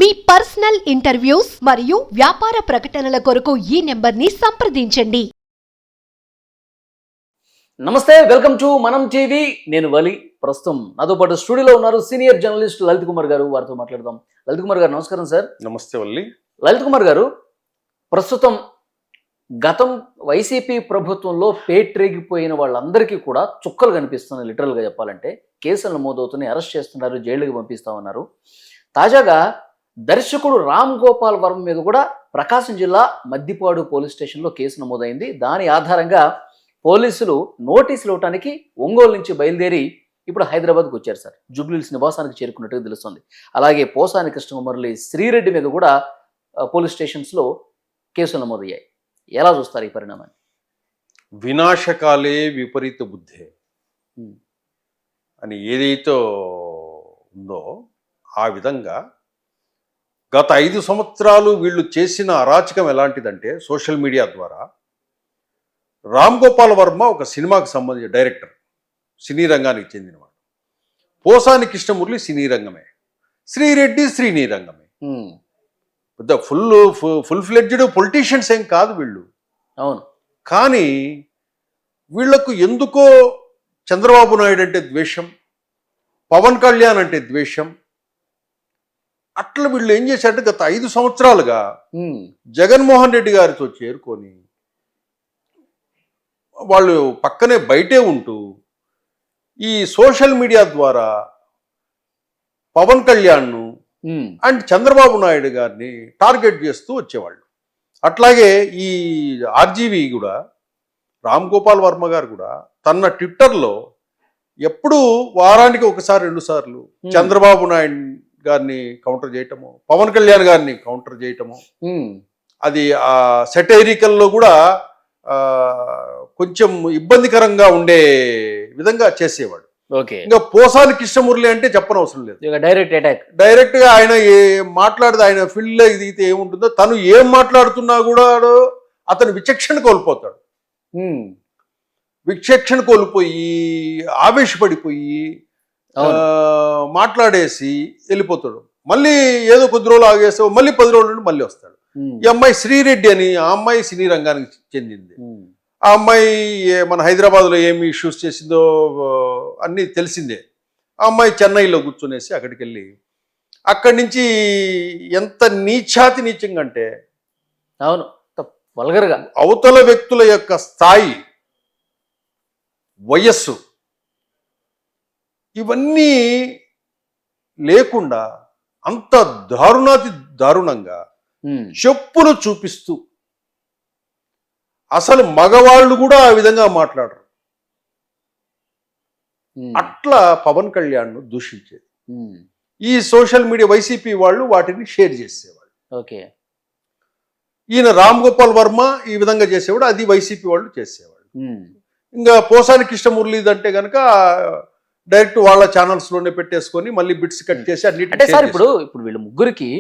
మీ personal interviews మరియు వ్యాపార ప్రకటనల కొరకు ఈ నెంబర్ని సంప్రదించండి. నమస్తే, వెల్కమ్ టు మనం టీవీ. నేను వలి. ప్రస్తుతం నాతో పాటు స్టూడియోలో ఉన్నారు సీనియర్ జర్నలిస్ట్ లలిత్ కుమార్ గారు. వారితో మాట్లాడదాం. లలిత్ కుమార్ గారు నమస్కారం సార్. నమస్తే వల్లి. లలిత్ కుమార్ గారు, ప్రస్తుతం గతం వైసీపీ ప్రభుత్వంలో పేట్రేగిపోయిన వాళ్ళందరికీ కూడా చుక్కలు కనిపిస్తున్నాయి. లిటరల్గా చెప్పాలంటే కేసులు నమోదవుతున్నాయి, అరెస్ట్ చేస్తున్నారు, జైలుకి పంపిస్తామన్నారు. తాజాగా దర్శకుడు రామ్ గోపాల్ వర్మ మీద కూడా ప్రకాశం జిల్లా మద్దిపాడు పోలీస్ స్టేషన్లో కేసు నమోదైంది. దాని ఆధారంగా పోలీసులు నోటీసులు ఇవ్వడానికి ఒంగోలు నుంచి బయలుదేరి ఇప్పుడు హైదరాబాద్కు వచ్చారు సార్. జూబ్లీహిల్స్ నివాసానికి చేరుకున్నట్టుగా తెలుస్తుంది. అలాగే పోసాని కృష్ణకుమారి, శ్రీరెడ్డి మీద కూడా పోలీస్ స్టేషన్స్లో కేసులు నమోదయ్యాయి. ఎలా చూస్తారు ఈ పరిణామాన్ని? వినాశకాలే విపరీత బుద్ధే అని ఏదైతే ఉందో ఆ విధంగా గత 5 సంవత్సరాలు వీళ్ళు చేసిన అరాచకం ఎలాంటిదంటే, సోషల్ మీడియా ద్వారా రామ్ గోపాల్ వర్మ ఒక సినిమాకి సంబంధించిన డైరెక్టర్, సినీ రంగానికి చెందినవాడు. పోసాని కృష్ణమురళి సినీ రంగమే, శ్రీరెడ్డి సినీ రంగమే. పెద్ద ఫుల్ ఫ్లెడ్జ్డ్ పొలిటీషియన్స్ ఏం కాదు వీళ్ళు. అవును. కానీ వీళ్లకు ఎందుకో చంద్రబాబు నాయుడు అంటే ద్వేషం, పవన్ కళ్యాణ్ అంటే ద్వేషం. అట్లా వీళ్ళు ఏం చేశారంటే గత 5 సంవత్సరాలుగా జగన్మోహన్ రెడ్డి గారితో చేరుకొని వాళ్ళు పక్కనే బయటే ఉంటూ ఈ సోషల్ మీడియా ద్వారా పవన్ కళ్యాణ్ను అండ్ చంద్రబాబు నాయుడు గారిని టార్గెట్ చేస్తూ వచ్చేవాళ్ళు. అట్లాగే ఈ ఆర్జీవి కూడా, రామ్ గోపాల్ వర్మ గారు కూడా తన ట్విట్టర్లో ఎప్పుడు వారానికి 1-2 సార్లు చంద్రబాబు నాయుడు గారిని కౌంటర్ చేయటము, పవన్ కళ్యాణ్ గారిని కౌంటర్ చేయటము, అది ఆ సెటైరికల్లో కూడా కొంచెం ఇబ్బందికరంగా ఉండే విధంగా చేసేవాడు. ఇంకా పోసాని కృష్ణమురళి అంటే చెప్పనవసరం లేదు. డైరెక్ట్ గా ఆయన మాట్లాడితే ఆయన ఫీల్డ్ లో దిగితే ఏముంటుందో, తను ఏం మాట్లాడుతున్నా కూడా అతను విచక్షణ కోల్పోతాడు. విచక్షణ కోల్పోయి ఆవేశపడిపోయి మాట్లాడేసి వెళ్ళిపోతాడు. మళ్ళీ ఏదో కొద్ది రోజులు ఆగేస్తే మళ్ళీ 10 రోజుల నుండి మళ్ళీ వస్తాడు. ఈ అమ్మాయి శ్రీరెడ్డి అని, ఆ అమ్మాయి సినీ రంగానికి చెందింది. ఆ అమ్మాయి మన హైదరాబాద్లో ఏమి ఇష్యూస్ చేసిందో అన్నీ తెలిసిందే. ఆ అమ్మాయి చెన్నైలో కూర్చునేసి అక్కడికి వెళ్ళి అక్కడి నుంచి ఎంత నీచంగా అంటే, అవును, వల్గర్గా అవతల వ్యక్తుల యొక్క స్థాయి, వయస్సు ఇవన్నీ లేకుండా అంత దారుణంగా చెప్పులు చూపిస్తూ, అసలు మగవాళ్ళు కూడా ఆ విధంగా మాట్లాడరు. అట్లా పవన్ కళ్యాణ్ దూషించేది ఈ సోషల్ మీడియా వైసీపీ వాళ్ళు వాటిని షేర్ చేసేవాళ్ళు. ఓకే, ఈయన రామ్ గోపాల్ వర్మ ఈ విధంగా చేసేవాడు, అది వైసీపీ వాళ్ళు చేసేవాళ్ళు. ఇంకా పోసాని కృష్ణమురళి అంటే కనుక డైరెక్ట్ వాళ్ళ ఛానల్స్ లోనే పెట్టేసుకొని మళ్ళీ బిట్స్ కట్ చేసి అంటే సార్ ఇప్పుడు వీళ్ళ ముగ్గురికి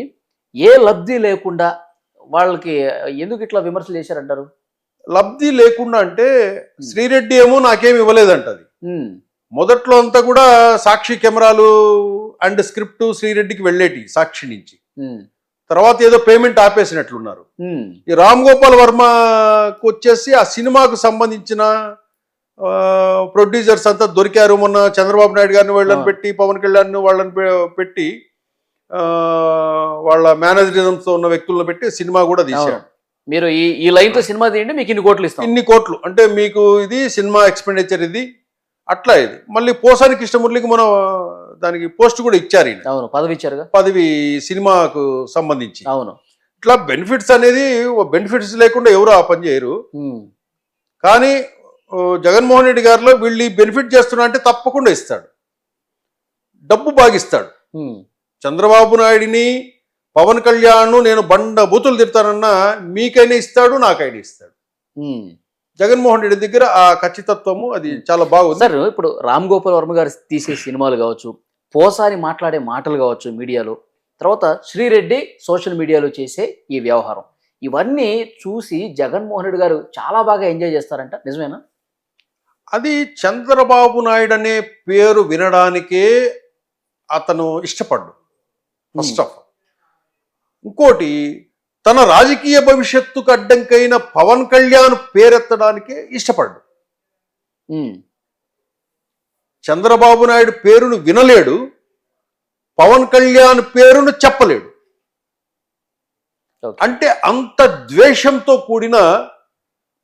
ఏ లబ్ధి లేకుండా వాళ్ళకి ఎందుకు ఇట్లా విమర్శలు చేశారంటారు? లబ్ధి లేకుండా అంటే శ్రీరెడ్డి ఏమో నాకేమి ఇవ్వలేదంటది. మొదట్లో అంతా కూడా సాక్షి కెమెరాలు అండ్ స్క్రిప్ట్ శ్రీరెడ్డికి వెళ్ళేటి సాక్షి నుంచి. తర్వాత ఏదో పేమెంట్ ఆపేసినట్లున్నారు. ఈ రామ్ గోపాల్ వర్మకు వచ్చేసి ఆ సినిమాకు సంబంధించిన ప్రొడ్యూసర్స్ అంతా దొరికారు. మొన్న చంద్రబాబు నాయుడు గారిని వాళ్ళని పెట్టి, పవన్ కళ్యాణ్ వాళ్ళని పెట్టి, వాళ్ళ మేనేజరిజంతో ఉన్న వ్యక్తులను పెట్టి సినిమా కూడా తీశారు. మీరు ఈ లైన్ తో సినిమా తీయండి, మీకు ఇన్ని కోట్లు ఇస్తాం. ఇన్ని కోట్లు అంటే మీకు ఇది సినిమా ఎక్స్పెండిచర్ ఇది అట్లా. ఇది మళ్ళీ పోసాని కృష్ణమురళికి మనం దానికి పోస్ట్ కూడా ఇచ్చారు. అవును, పదవి ఇచ్చారుగా, పదవి సినిమాకు సంబంధించి. అవును, ఇట్లా బెనిఫిట్స్ అనేది, బెనిఫిట్స్ లేకుండా ఎవరు ఆ పని చేయరు. కానీ జగన్మోహన్ రెడ్డి గారిలో వీళ్ళు బెనిఫిట్ చేస్తున్నా అంటే తప్పకుండా ఇస్తాడు, డబ్బు బాగిస్తాడు. చంద్రబాబు నాయుడిని, పవన్ కళ్యాణ్ నేను బండ బూతులు తిడతానన్నా మీకైనా ఇస్తాడు, నాకైనా ఇస్తాడు. జగన్మోహన్ రెడ్డి దగ్గర ఆ ఖచ్చితత్వము అది చాలా బాగుంది. సార్ ఇప్పుడు రామ్ గోపాల్ వర్మ గారు తీసే సినిమాలు కావచ్చు, పోసాని మాట్లాడే మాటలు కావచ్చు మీడియాలో, తర్వాత శ్రీరెడ్డి సోషల్ మీడియాలో చేసే ఈ వ్యవహారం, ఇవన్నీ చూసి జగన్మోహన్ రెడ్డి గారు చాలా బాగా ఎంజాయ్ చేస్తారంట, నిజమేనా? అది చంద్రబాబు నాయుడు అనే పేరు వినడానికే అతను ఇష్టపడ్డు. ఫస్ట్ ఆఫ్ ఆల్ ఇంకోటి తన రాజకీయ భవిష్యత్తుకు అడ్డంకైన పవన్ కళ్యాణ్ పేరెత్తడానికే ఇష్టపడ్డు. చంద్రబాబు నాయుడు పేరును వినలేడు, పవన్ కళ్యాణ్ పేరును చెప్పలేడు. అంటే అంత ద్వేషంతో కూడిన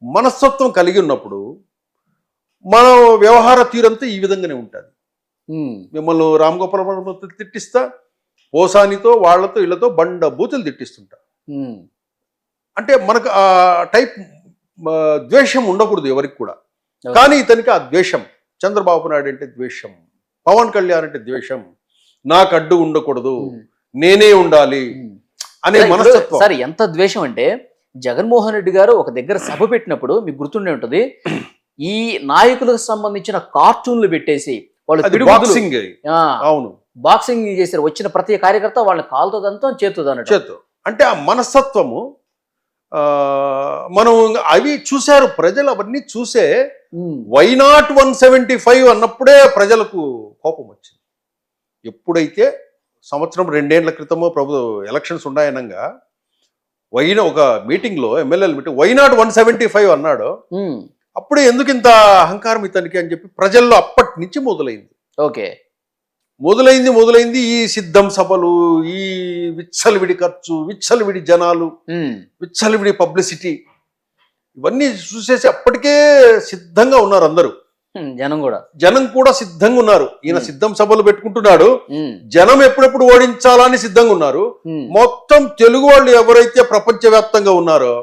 మనస్తత్వం కలిగి ఉన్నప్పుడు మన వ్యవహార తీరంతా ఈ విధంగానే ఉంటుంది. మిమ్మల్ని రామ్ గోపాల్ వర్మతో తిట్టిస్తా, పోసానితో వాళ్ళతో ఇళ్లతో బండ బూతులు తిట్టిస్తుంటా. అంటే మనకు ఆ టైప్ ద్వేషం ఉండకూడదు ఎవరికి కూడా. కానీ ఇతనికి ఆ ద్వేషం, చంద్రబాబు నాయుడు అంటే ద్వేషం, పవన్ కళ్యాణ్ అంటే ద్వేషం, నాకు అడ్డు ఉండకూడదు, నేనే ఉండాలి అనే మనస్తత్వం. సార్ ఎంత ద్వేషం అంటే జగన్మోహన్ రెడ్డి గారు ఒక దగ్గర సభ పెట్టినప్పుడు మీకు గుర్తుండే ఉంటుంది, ఈ నాయకులకు సంబంధించిన కార్టూన్లు పెట్టేసి వాళ్ళు బాక్సింగ్, అవును బాక్సింగ్ చేశారు. వచ్చిన ప్రతి కార్యకర్త వాళ్ళని కాలుతో దంతం చేతుతో చేతు. అంటే ఆ మనస్తత్వము మనం అవి చూశారు ప్రజలు, అవన్నీ చూసే వైనాట్ 175 అన్నప్పుడే ప్రజలకు కోపం వచ్చింది. ఎప్పుడైతే సంవత్సరం 2 ఏళ్ల క్రితమో ఎలక్షన్స్ ఉన్నాయనగా ఒక మీటింగ్లో ఎమ్మెల్యేల మీటింగ్ వైనాట్ 175 అన్నాడు. అప్పుడే ఎందుకు ఇంత అహంకారం ఇతనికి అని చెప్పి ప్రజల్లో అప్పటి నుంచి మొదలైంది. ఓకే, మొదలైంది ఈ సిద్ధం సభలు, ఈ విచ్చలవిడి ఖర్చు, విచ్చలవిడి జనాలు, విచ్చలవిడి పబ్లిసిటీ, ఇవన్నీ చూసేసి అప్పటికే సిద్ధంగా ఉన్నారు అందరూ. జనం కూడా సిద్ధంగా ఉన్నారు. ఈయన సిద్ధం సభలు పెట్టుకుంటున్నాడు, జనం ఎప్పుడెప్పుడు ఓడించాలని సిద్ధంగా ఉన్నారు. మొత్తం తెలుగు వాళ్ళు ఎవరైతే ప్రపంచవ్యాప్తంగా ఉన్నారో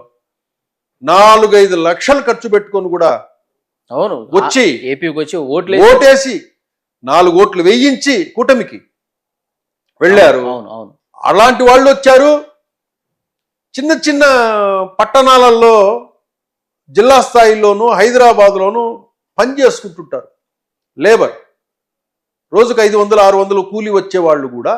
4-5 లక్షలు ఖర్చు పెట్టుకొని కూడా వచ్చి ఏపీకి వచ్చి ఓటేసి 4 ఓట్లు వేయించి కూటమికి వెళ్ళారు. అలాంటి వాళ్ళు వచ్చారు. చిన్న చిన్న పట్టణాలలో, జిల్లా స్థాయిలోనూ, హైదరాబాద్లోనూ పని చేసుకుంటుంటారు. లేబర్ రోజుకు 500-600 కూలీ వచ్చేవాళ్ళు కూడా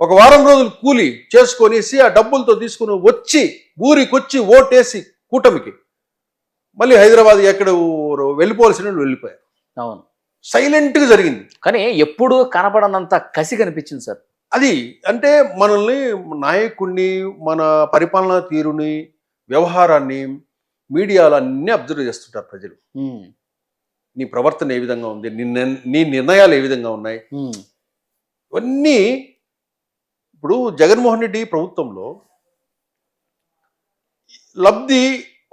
ఒక వారం రోజులు కూలీ చేసుకొనేసి ఆ డబ్బులతో తీసుకుని వచ్చి ఊరికొచ్చి ఓటేసి కూటమికి మళ్ళీ హైదరాబాద్ ఎక్కడ వెళ్ళిపోవాల్సిన వెళ్ళిపోయారు. అవును, సైలెంట్ గా జరిగింది. కానీ ఎప్పుడు కనపడనంత కసి కనిపించింది సార్. అది అంటే మనల్ని, నాయకుడిని, మన పరిపాలనా తీరుని, వ్యవహారాన్ని మీడియాలో అన్నీ అబ్జర్వ్ చేస్తుంటారు ప్రజలు. నీ ప్రవర్తన ఏ విధంగా ఉంది, నీ నిర్ణయాలు ఏ విధంగా ఉన్నాయి, ఇవన్నీ. ఇప్పుడు జగన్మోహన్ రెడ్డి ప్రభుత్వంలో లబ్ధి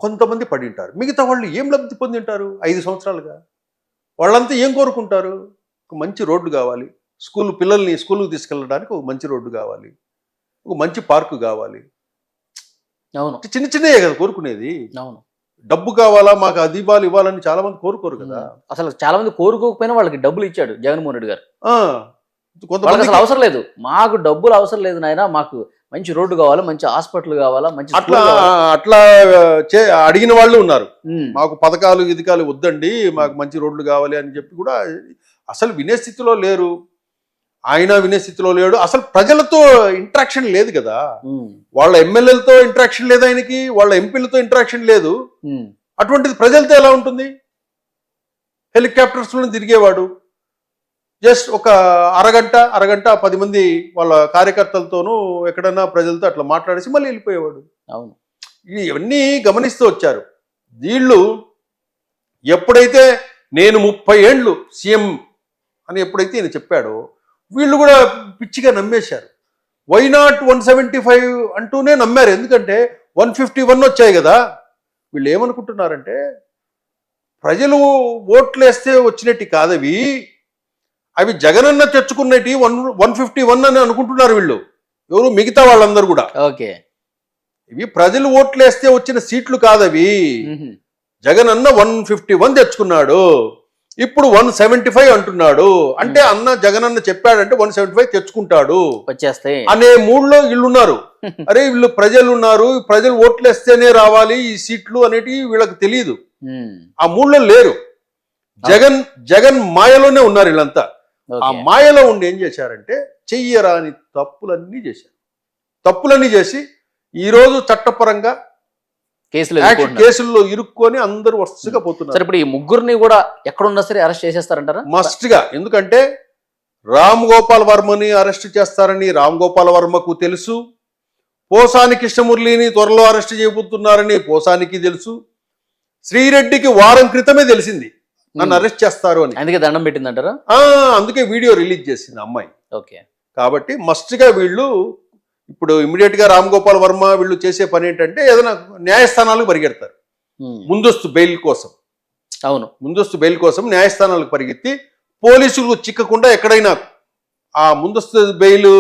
కొంతమంది పడి ఉంటారు, మిగతా వాళ్ళు ఏం లబ్ధి పొంది ఉంటారు 5 సంవత్సరాలుగా? వాళ్ళంతా ఏం కోరుకుంటారు? ఒక మంచి రోడ్డు కావాలి, పిల్లల్ని స్కూల్కి తీసుకెళ్ళడానికి ఒక మంచి రోడ్డు కావాలి, ఒక మంచి పార్కు కావాలి. అవును, చిన్న చిన్నయే కదా కోరుకునేది. అవును, డబ్బు కావాలా, మాకు అది ఇవ్వాలని చాలా మంది కోరుకోరు కదా. అసలు చాలా మంది కోరుకోకపోయినా వాళ్ళకి డబ్బులు ఇచ్చాడు జగన్మోహన్ రెడ్డి గారు. కొంతమంది అసలు అవసరం లేదు, మాకు డబ్బులు అవసరం లేదు నాయన, మాకు మంచి రోడ్డు కావాలా, మంచి హాస్పిటల్ కావాలా, మంచి అట్లా అడిగిన వాళ్ళు ఉన్నారు. మాకు పథకాలు గిథకాలు వద్దండి, మాకు మంచి రోడ్లు కావాలి అని చెప్పి కూడా అసలు వినే స్థితిలో లేరు. ఆయన వినే స్థితిలో లేడు. అసలు ప్రజలతో ఇంటరాక్షన్ లేదు కదా. వాళ్ళ ఎమ్మెల్యేలతో ఇంటరాక్షన్ లేదు ఆయనకి, వాళ్ళ ఎంపీలతో ఇంటరాక్షన్ లేదు. అటువంటిది ప్రజలతో ఎలా ఉంటుంది? హెలికాప్టర్స్ లో తిరిగేవాడు, జస్ట్ ఒక అరగంట 10 మంది వాళ్ళ కార్యకర్తలతోనూ ఎక్కడన్నా ప్రజలతో అట్లా మాట్లాడేసి మళ్ళీ వెళ్ళిపోయేవాడు. అవును, ఇవన్నీ గమనిస్తూ వచ్చారు వీళ్ళు. ఎప్పుడైతే నేను 30 ఏళ్ళు సీఎం అని ఎప్పుడైతే ఈయన చెప్పాడో వీళ్ళు కూడా పిచ్చిగా నమ్మేశారు. వైనాట్ 175 అంటూనే నమ్మారు. ఎందుకంటే 151 వచ్చాయి కదా. వీళ్ళు ఏమనుకుంటున్నారంటే ప్రజలు ఓట్లేస్తే వచ్చినట్టు కాదవి, అవి జగనన్న తెచ్చుకున్నట్టు 151 అని అనుకుంటున్నారు వీళ్ళు. ఎవరు? మిగతా వాళ్ళందరూ కూడా. ఓకే, ఇవి ప్రజలు ఓట్లేస్తే వచ్చిన సీట్లు కాదవి. జగనన్న 151 తెచ్చుకున్నాడు, ఇప్పుడు 175 అంటున్నాడు. అంటే జగనన్న చెప్పాడంటే 175 తెచ్చుకుంటాడు, వచ్చేస్తాయి అనే మూడ్లో వీళ్ళు ఉన్నారు. అరే వీళ్ళు ప్రజలు ఉన్నారు, ప్రజలు ఓట్లేస్తేనే రావాలి ఈ సీట్లు అనేటివి వీళ్ళకి తెలియదు. ఆ మూడ్లో లేరు. జగన్ మాయలోనే ఉన్నారు వీళ్ళంతా. ఆ మాయలో ఉండి ఏం చేశారంటే చెయ్యరాని తప్పులన్నీ చేసి ఈరోజు చట్టపరంగా కేసుల్లో ఇరుక్కొని అందరూ వరుసగా పోతున్నారు. ఇప్పుడు ఈ ముగ్గురిని కూడా ఎక్కడున్నా సరే అరెస్ట్ చేసేస్తారంటారా? మస్ట్ గా. ఎందుకంటే రామ్ గోపాల్ వర్మని అరెస్ట్ చేస్తారని రామ్ గోపాల్ వర్మకు తెలుసు, పోసాని కృష్ణమురళిని త్వరలో అరెస్ట్ చేయబోతున్నారని పోసానికి తెలుసు, శ్రీరెడ్డికి వారం క్రితమే తెలిసింది నన్ను అరెస్ట్ చేస్తారు అని. అందుకే దండం పెట్టిందంటారా? అందుకే వీడియో రిలీజ్ చేసింది అమ్మాయి. ఓకే. కాబట్టి మస్ట్గా వీళ్ళు ఇప్పుడు ఇమీడియట్ గా రామ్ గోపాల్ వర్మ వీళ్ళు చేసే పని ఏంటంటే ఏదైనా న్యాయస్థానాలకు పరిగెడతారు ముందస్తు బెయిల్ కోసం. అవును, ముందస్తు బెయిల్ కోసం న్యాయస్థానాలకు పరిగెత్తి పోలీసులు చిక్కకుండా ఎక్కడైనా ఆ ముందస్తు బెయిల్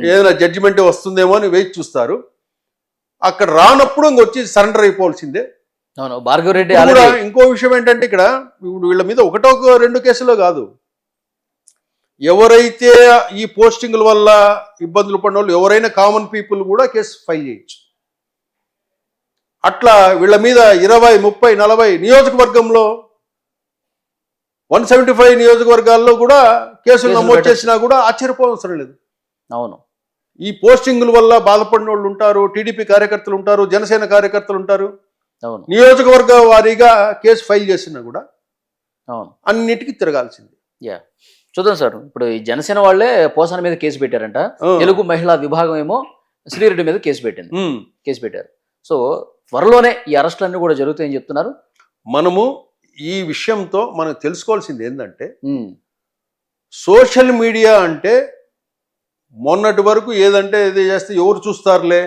ఏదైనా జడ్జిమెంట్ వస్తుందేమో అని వేచి చూస్తారు. అక్కడ రానప్పుడు ఇంకొచ్చి సరెండర్ అయిపోవాల్సిందే. అవును. భార్గవ్ రెడ్డి కూడా ఇంకో విషయం ఏంటంటే ఇక్కడ ఇప్పుడు వీళ్ళ మీద ఒకటో రెండు కేసులో కాదు, ఎవరైతే ఈ పోస్టింగ్ల వల్ల ఇబ్బందులు పడిన వాళ్ళు ఎవరైనా కామన్ పీపుల్ కూడా కేసు ఫైల్ చేయొచ్చు. అట్లా వీళ్ళ మీద 20, 30, 40 నియోజకవర్గంలో 175 నియోజకవర్గాల్లో కూడా కేసులు నమోదు చేసినా కూడా ఆశ్చర్యపోవసరం లేదు. అవును. ఈ పోస్టింగుల వల్ల బాధపడిన వాళ్ళు ఉంటారు, టీడీపీ కార్యకర్తలు ఉంటారు, జనసేన కార్యకర్తలు ఉంటారు. అవును. నియోజకవర్గ వారీగా కేసు ఫైల్ చేసినా కూడా అవును అన్నిటికీ తిరగాల్సింది. చూద్దాం సార్. ఇప్పుడు ఈ జనసేన వాళ్ళే పోసాని మీద కేసు పెట్టారంట. తెలుగు మహిళా విభాగం ఏమో శ్రీరెడ్డి మీద కేసు పెట్టారు. సో త్వరలోనే ఈ అరెస్టులన్నీ కూడా జరుగుతాయని చెప్తున్నారు. మనము ఈ విషయంతో మనం తెలుసుకోవాల్సింది ఏంటంటే సోషల్ మీడియా అంటే మొన్నటి వరకు ఏదంటే ఇది చేస్తే ఎవరు చూస్తారులే,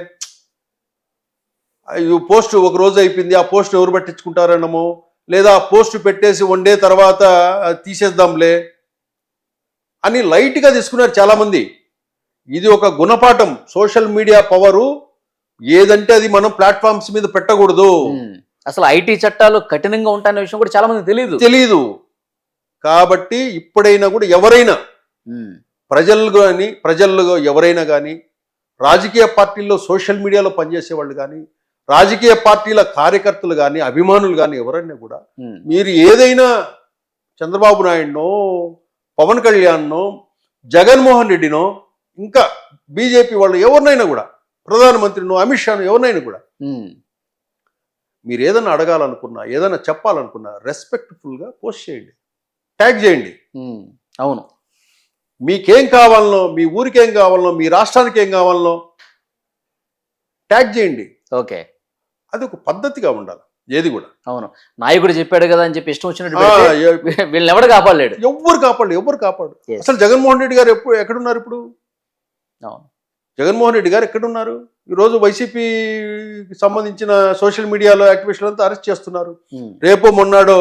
పోస్ట్ ఒక రోజు అయిపోయింది, ఆ పోస్ట్ ఎవరు పట్టించుకుంటారనమో, లేదా ఆ పోస్ట్ పెట్టేసి 1 డే తర్వాత తీసేద్దాంలే అని లైట్గా తీసుకున్నారు చాలామంది. ఇది ఒక గుణపాఠం. సోషల్ మీడియా పవరు ఏదంటే అది మనం ప్లాట్ఫామ్స్ మీద పెట్టకూడదు. అసలు ఐటీ చట్టాలు కఠినంగా ఉంటాయనే విషయం కూడా చాలా మంది తెలియదు. కాబట్టి ఇప్పుడైనా కూడా ఎవరైనా ప్రజల్లో ఎవరైనా కానీ, రాజకీయ పార్టీల్లో సోషల్ మీడియాలో పనిచేసే వాళ్ళు కానీ, రాజకీయ పార్టీల కార్యకర్తలు కానీ, అభిమానులు కానీ ఎవరైనా కూడా మీరు ఏదైనా చంద్రబాబు నాయుడునో, పవన్ కళ్యాణ్నో, జగన్మోహన్ రెడ్డినో, ఇంకా బీజేపీ వాళ్ళు ఎవరినైనా కూడా, ప్రధానమంత్రినో, అమిత్ షాను ఎవరినైనా కూడా మీరు ఏదైనా అడగాలనుకున్నా, ఏదైనా చెప్పాలనుకున్నా రెస్పెక్ట్ఫుల్గా పోస్ట్ చేయండి, ట్యాగ్ చేయండి. అవును. మీకేం కావాలనో, మీ ఊరికి ఏం కావాలనో, మీ రాష్ట్రానికి ఏం కావాలనో ట్యాగ్ చేయండి. ఓకే. అది ఒక పద్ధతిగా ఉండాలి ఏది కూడా. అవును. నాయకుడు చెప్పాడు కదా అని చెప్పి ఇష్టం వచ్చినట్టు వీళ్ళని ఎవరు కాపాడలేడు. ఎవరు కాపాడు. అసలు జగన్మోహన్ రెడ్డి గారు ఎక్కడున్నారు ఇప్పుడు? జగన్మోహన్ రెడ్డి గారు ఎక్కడున్నారు? ఈరోజు వైసీపీకి సంబంధించిన సోషల్ మీడియాలో యాక్టివిస్టులంతా అరెస్ట్ చేస్తున్నారు. రేపో మొన్నాడో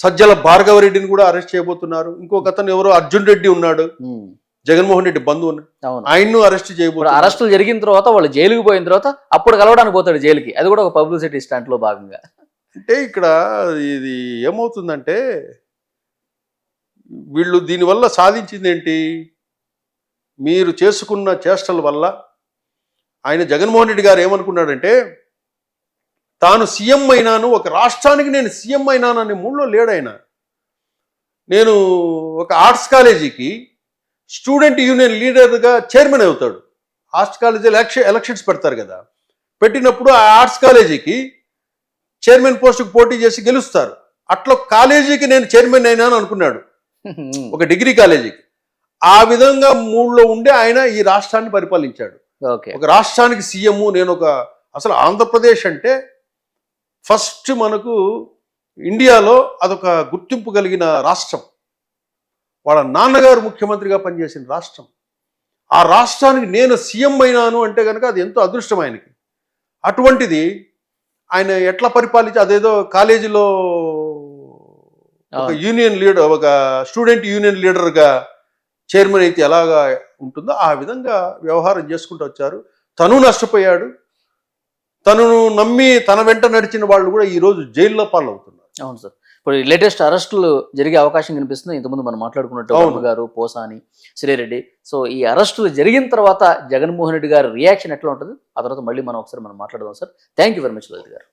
సజ్జల భార్గవ రెడ్డిని కూడా అరెస్ట్ చేయబోతున్నారు. ఇంకొక అతను ఎవరో అర్జున్ రెడ్డి ఉన్నాడు, జగన్మోహన్ రెడ్డి బంధువు, ఆయన్ను అరెస్ట్ చేయబోతున్నారు. అరెస్టులు జరిగిన తర్వాత వాళ్ళు జైలుకి పోయిన తర్వాత అప్పుడు కలవడానికి పోతాడు జైలుకి. అది కూడా ఒక పబ్లిసిటీ స్టంట్ లో భాగంగా. అంటే ఇక్కడ ఇది ఏమవుతుందంటే వీళ్ళు దీనివల్ల సాధించింది ఏంటి? మీరు చేసుకున్న చేష్టల వల్ల ఆయన జగన్మోహన్ రెడ్డి గారు ఏమనుకున్నాడంటే తాను సీఎం అయినాను, ఒక రాష్ట్రానికి నేను సీఎం అయినాను అనే మూడ్లో లేడాయన. నేను ఒక ఆర్ట్స్ కాలేజీకి స్టూడెంట్ యూనియన్ లీడర్గా చైర్మన్ అవుతాడు. ఆర్ట్స్ కాలేజీలో ఎలక్షన్స్ పెడతారు కదా, పెట్టినప్పుడు ఆ ఆర్ట్స్ కాలేజీకి చైర్మన్ పోస్టుకు పోటీ చేసి గెలుస్తారు. అట్లా కాలేజీకి నేను చైర్మన్ అయినాను అనుకున్నాడు, ఒక డిగ్రీ కాలేజీకి. ఆ విధంగా మూడ్లో ఉండి ఆయన ఈ రాష్ట్రాన్ని పరిపాలించాడు. ఒక రాష్ట్రానికి సీఎం నేను అసలు ఆంధ్రప్రదేశ్ అంటే ఫస్ట్ మనకు ఇండియాలో అదొక గుర్తింపు కలిగిన రాష్ట్రం. వాళ్ళ నాన్నగారు ముఖ్యమంత్రిగా పనిచేసిన రాష్ట్రం. ఆ రాష్ట్రానికి నేను సీఎం అయినాను అంటే కనుక అది ఎంతో అదృష్టం ఆయనకి. అటువంటిది ఆయన ఎట్లా పరిపాలించి అదేదో కాలేజీలో ఒక యూనియన్ లీడర్, ఒక స్టూడెంట్ యూనియన్ లీడర్గా చైర్మన్ అయితే ఎలాగా ఉంటుందో ఆ విధంగా వ్యవహారం చేసుకుంటూ వచ్చారు. తను నష్టపోయాడు. తనను నమ్మి తన వెంట నడిచిన వాళ్ళు కూడా ఈరోజు జైల్లో పాలవుతున్నారు. అవును సార్. ఇప్పుడు లేటెస్ట్ అరెస్టులు జరిగే అవకాశం కనిపిస్తుంది. ఇంతకుముందు మనం మాట్లాడుకున్నట్టు వర్మ గారు, పోసాని, శ్రీరెడ్డి. సో ఈ అరెస్టులు జరిగిన తర్వాత జగన్మోహన్ రెడ్డి గారి రియాక్షన్ ఎట్లా ఉంటుంది, ఆ తర్వాత మళ్ళీ మనం ఒకసారి మాట్లాడదాం sir. Thank you very much Lalit గారు.